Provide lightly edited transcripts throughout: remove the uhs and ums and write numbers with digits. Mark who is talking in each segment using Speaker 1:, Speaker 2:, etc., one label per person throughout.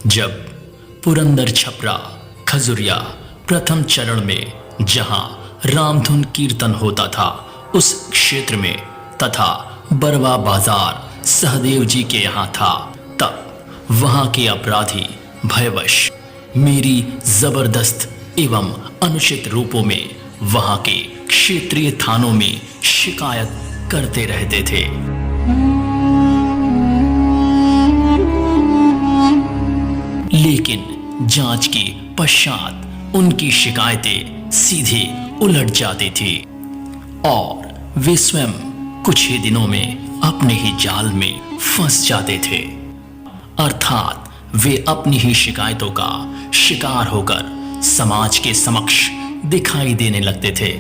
Speaker 1: जब पुरंदर छपरा खजुरिया प्रथम चरण में जहां रामधुन कीर्तन होता था उस क्षेत्र में तथा बरवा बाजार सहदेव जी के यहाँ था, तब वहां के अपराधी भयवश मेरी जबरदस्त एवं अनुचित रूपों में वहां के क्षेत्रीय थानों में शिकायत करते रहते थे। लेकिन जांच के पश्चात उनकी शिकायतें सीधे उलट जाती थी और वे स्वयं कुछ ही दिनों में अपने ही जाल में फंस जाते थे, अर्थात वे अपनी ही शिकायतों का शिकार होकर समाज के समक्ष दिखाई देने लगते थे,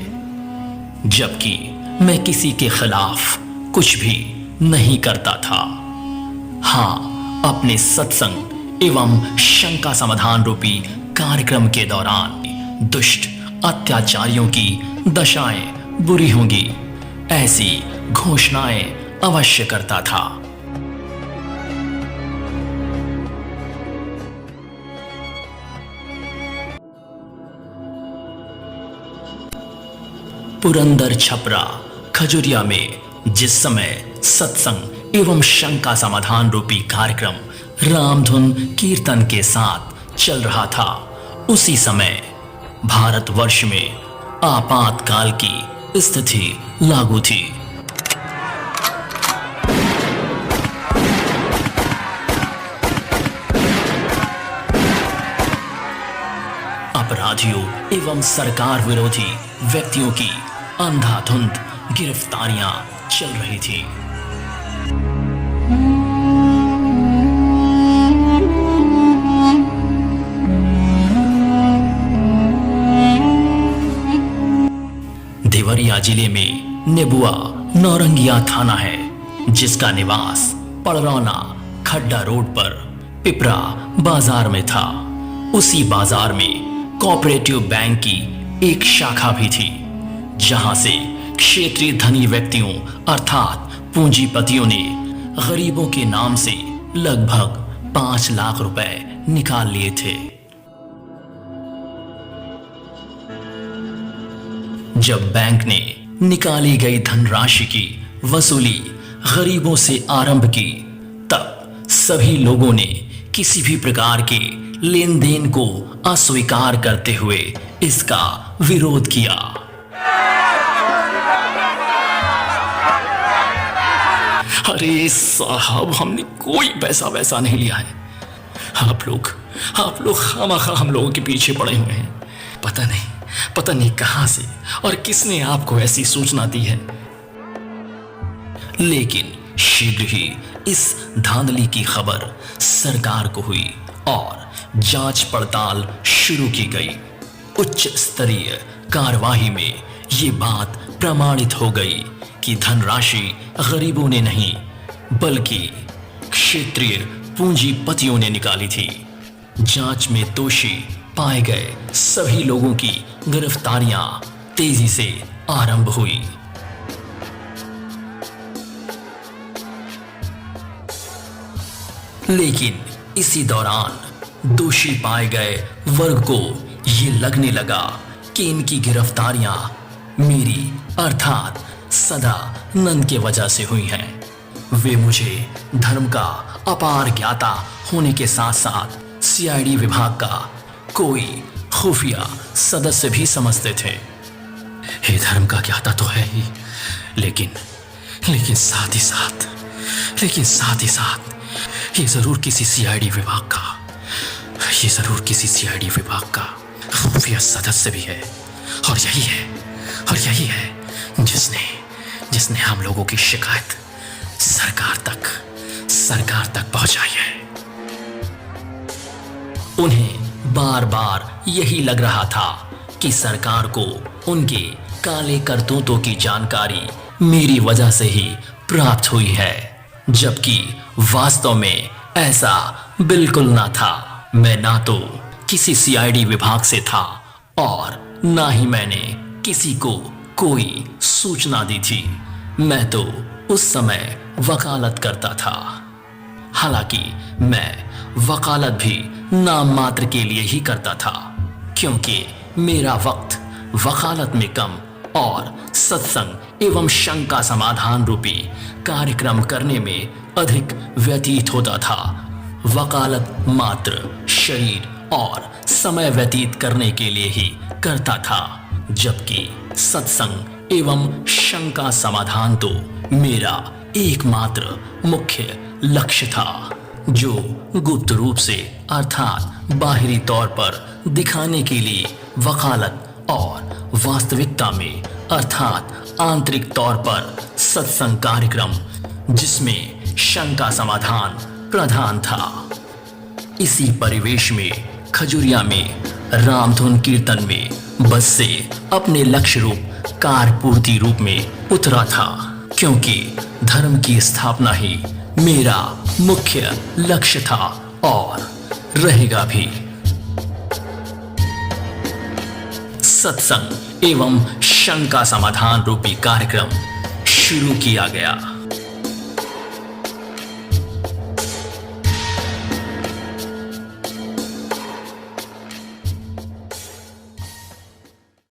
Speaker 1: जबकि मैं किसी के खिलाफ कुछ भी नहीं करता था। हाँ, अपने सत्संग एवं शंका समाधान रूपी कार्यक्रम के दौरान दुष्ट अत्याचारियों की दशाएं बुरी होंगी, ऐसी घोषणाएं अवश्य करता था। पुरंदर छपरा खजुरिया में जिस समय सत्संग एवं शंका समाधान रूपी कार्यक्रम रामधुन कीर्तन के साथ चल रहा था, उसी समय भारतवर्ष में आपातकाल की स्थिति लागू थी। अपराधियों एवं सरकार विरोधी व्यक्तियों की अंधाधुंध गिरफ्तारियां चल रही थी। देवरिया जिले में नेबुआ नौरंगिया थाना है, जिसका निवास पड़रौना खड्डा रोड पर पिपरा बाजार में था। उसी बाजार में कोऑपरेटिव बैंक की एक शाखा भी थी, जहां से क्षेत्रीय धनी व्यक्तियों अर्थात पूंजीपतियों ने गरीबों के नाम से लगभग 5 लाख रुपए निकाल लिए थे। जब बैंक ने निकाली गई धनराशि की वसूली गरीबों से आरंभ की, तब सभी लोगों ने किसी भी प्रकार के लेन देन को अस्वीकार करते हुए इसका विरोध किया। अरे साहब, हमने कोई पैसा वैसा नहीं लिया है। आप लोग खामखा हम लोगों के पीछे पड़े हुए हैं। पता नहीं कहां से और किसने आपको ऐसी सूचना दी है। लेकिन शीघ्र ही इस धांधली की खबर सरकार को हुई और जांच पड़ताल शुरू की गई। उच्च स्तरीय कार्यवाही में ये बात प्रमाणित हो गई कि धनराशि गरीबों ने नहीं बल्कि क्षेत्रीय पूंजीपतियों ने निकाली थी। जांच में दोषी पाए गए सभी लोगों की गिरफ्तारियां तेजी से आरंभ हुई। लेकिन इसी दौरान दोषी पाए गए वर्ग को ये लगने लगा कि इनकी गिरफ्तारियां मेरी अर्थात सदानंद के वजह से हुई हैं। वे मुझे धर्म का अपार ज्ञाता होने के साथ साथ सीआईडी विभाग का कोई खुफिया सदस्य भी समझते थे। हे, धर्म का ज्ञाता तो है ही, लेकिन साथ ही साथ ये जरूर किसी सीआईडी विभाग का खुफिया सदस्य भी है। और यही है जिसने हम लोगों की शिकायत सरकार तक पहुंचाई है। उन्हें बार बार यही लग रहा था कि सरकार को उनके काले करतूतों की जानकारी मेरी वजह से ही प्राप्त हुई है, जबकि वास्तव में ऐसा बिल्कुल ना था। मैं ना तो किसी सीआईडी विभाग से था और ना ही मैंने किसी को कोई सूचना दी थी। मैं तो उस समय वकालत करता था। हालांकि मैं वकालत भी नाम मात्र के लिए ही करता था, क्योंकि मेरा वक्त वकालत में कम और सत्संग एवं शंका समाधान रूपी कार्यक्रम करने में अधिक व्यतीत होता था। वकालत मात्र शरीर और समय व्यतीत करने के लिए ही करता था, जबकि सत्संग एवं शंका समाधान तो मेरा एकमात्र मुख्य लक्ष्य था, जो गुप्त रूप से अर्थात बाहरी तौर पर दिखाने के लिए वकालत और वास्तविकता में अर्थात आंतरिक तौर पर सत्संग कार्यक्रम जिसमें शंका समाधान प्रधान था। इसी परिवेश में खजुरिया में रामधुन कीर्तन में बस से अपने लक्ष्य रूप कार्य पूर्ति रूप में उतरा था, क्योंकि धर्म की स्थापना ही मेरा मुख्य लक्ष्य था और रहेगा भी। सत्संग एवं शंका समाधान रूपी कार्यक्रम शुरू किया गया।